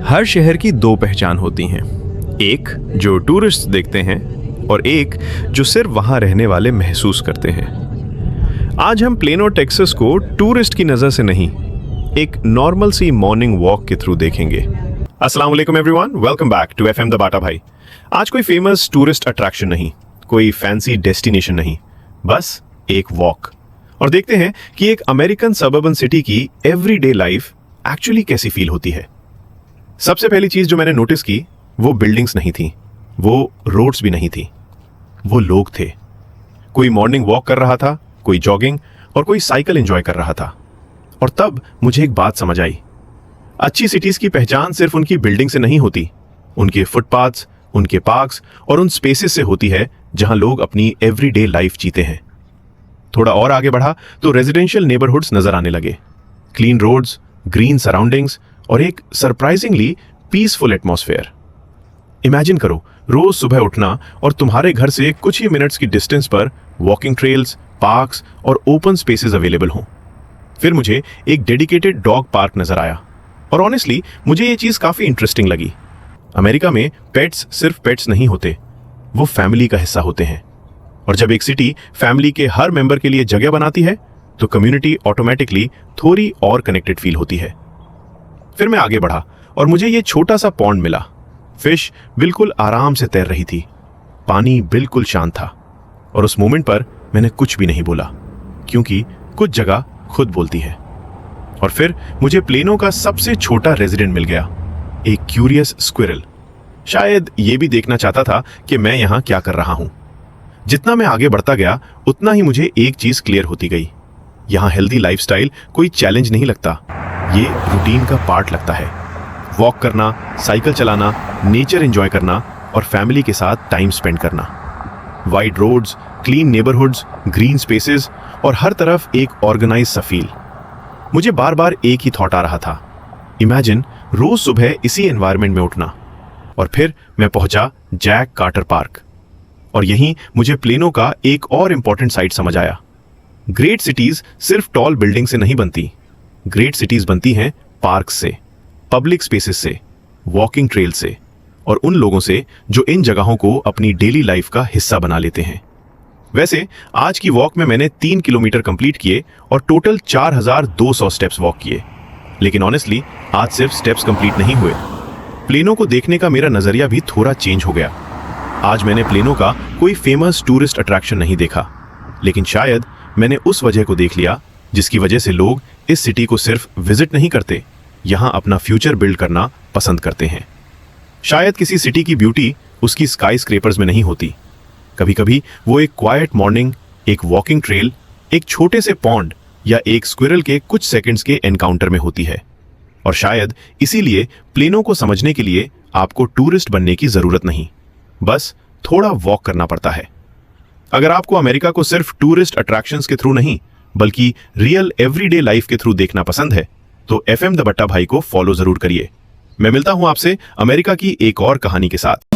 हर शहर की दो पहचान होती हैं, एक जो टूरिस्ट देखते हैं और एक जो सिर्फ वहां रहने वाले महसूस करते हैं। आज हम प्लेनो टेक्सास को टूरिस्ट की नजर से नहीं, एक नॉर्मल सी मॉर्निंग वॉक के थ्रू देखेंगे। अस्सलाम वालेकुम everyone, welcome back to FM the बाटा भाई। आज कोई फेमस टूरिस्ट अट्रैक्शन नहीं, कोई फैंसी डेस्टिनेशन नहीं, बस एक वॉक, और देखते हैं कि एक अमेरिकन सबर्बन सिटी की एवरीडे लाइफ एक्चुअली कैसी फील होती है। सबसे पहली चीज जो मैंने नोटिस की वो बिल्डिंग्स नहीं थी, वो रोड्स भी नहीं थी, वो लोग थे। कोई मॉर्निंग वॉक कर रहा था, कोई जॉगिंग और कोई साइकिल एंजॉय कर रहा था। और तब मुझे एक बात समझ आई, अच्छी सिटीज की पहचान सिर्फ उनकी बिल्डिंग से नहीं होती, उनके फुटपाथ्स, उनके पार्क्स और उन स्पेसेस से होती है जहां लोग अपनी एवरीडे लाइफ जीते हैं। थोड़ा और आगे बढ़ा तो रेजिडेंशियल नेबरहुड्स नजर आने लगे, क्लीन रोड्स, ग्रीन सराउंडिंग्स और एक सरप्राइजिंगली पीसफुल एटमॉस्फेयर। इमेजिन करो, रोज सुबह उठना और तुम्हारे घर से कुछ ही मिनट्स की डिस्टेंस पर वॉकिंग ट्रेल्स, पार्क्स और ओपन स्पेसेस अवेलेबल हों। फिर मुझे एक डेडिकेटेड डॉग पार्क नजर आया और ऑनेस्टली मुझे ये चीज काफी इंटरेस्टिंग लगी। अमेरिका में पेट्स सिर्फ पेट्स नहीं होते, वो फैमिली का हिस्सा होते हैं। और जब एक सिटी फैमिली के हर मेंबर के लिए जगह बनाती है तो कम्युनिटी ऑटोमेटिकली थोड़ी और कनेक्टेड फील होती है। फिर मैं आगे बढ़ा और मुझे ये छोटा सा पॉन्ड मिला। फिश बिल्कुल आराम से तैर रही थी, पानी बिल्कुल शांत था और उस मोमेंट पर मैंने कुछ भी नहीं बोला, क्योंकि कुछ जगह खुद बोलती है। और फिर मुझे प्लेनो का सबसे छोटा रेजिडेंट मिल गया, एक क्यूरियस स्क्विरल। शायद ये भी देखना चाहता था कि मैं यहाँ क्या कर रहा हूँ। जितना मैं आगे बढ़ता गया उतना ही मुझे एक चीज क्लियर होती गई, यहाँ हेल्दी लाइफस्टाइल कोई चैलेंज नहीं लगता, ये रूटीन का पार्ट लगता है। वॉक करना, साइकिल चलाना, नेचर एंजॉय करना और फैमिली के साथ टाइम स्पेंड करना। Wide roads, clean neighbourhoods, green spaces और हर तरफ एक ऑर्गेनाइज सा फील। मुझे बार बार एक ही थॉट आ रहा था, इमेजिन रोज सुबह इसी एनवायरनमेंट में उठना। और फिर मैं पहुंचा जैक कार्टर पार्क, और यहीं मुझे प्लेनो का एक और इंपॉर्टेंट साइट समझ आया। ग्रेट सिटीज सिर्फ टॉल बिल्डिंग से नहीं बनती, ग्रेट सिटीज बनती हैं पार्क से, पब्लिक स्पेसेस से, वॉकिंग ट्रेल से और उन लोगों से जो इन जगहों को अपनी डेली लाइफ का हिस्सा बना लेते हैं। वैसे आज की वॉक में मैंने 3 किलोमीटर कंप्लीट किए और टोटल 4200 स्टेप्स वॉक किए। लेकिन ऑनेस्टली आज सिर्फ स्टेप्स कंप्लीट नहीं हुए, प्लेनो को देखने का मेरा नजरिया भी थोड़ा चेंज हो गया। आज मैंने प्लेनो का कोई फेमस टूरिस्ट अट्रैक्शन नहीं देखा, लेकिन शायद मैंने उस वजह को देख लिया जिसकी वजह से लोग इस सिटी को सिर्फ विजिट नहीं करते, यहां अपना फ्यूचर बिल्ड करना पसंद करते हैं। शायद किसी सिटी की ब्यूटी उसकी स्काई स्क्रेपर्स में नहीं होती, कभी कभी वो एक क्वाइट मॉर्निंग, एक वॉकिंग ट्रेल, एक छोटे से पॉन्ड या एक स्क्विरल के कुछ सेकंड्स के एनकाउंटर में होती है। और शायद इसीलिए प्लेनो को समझने के लिए आपको टूरिस्ट बनने की जरूरत नहीं, बस थोड़ा वॉक करना पड़ता है। अगर आपको अमेरिका को सिर्फ टूरिस्ट अट्रैक्शंस के थ्रू नहीं बल्कि रियल एवरीडे लाइफ के थ्रू देखना पसंद है तो एफएम द बट्टा भाई को फॉलो जरूर करिए। मैं मिलता हूं आपसे अमेरिका की एक और कहानी के साथ।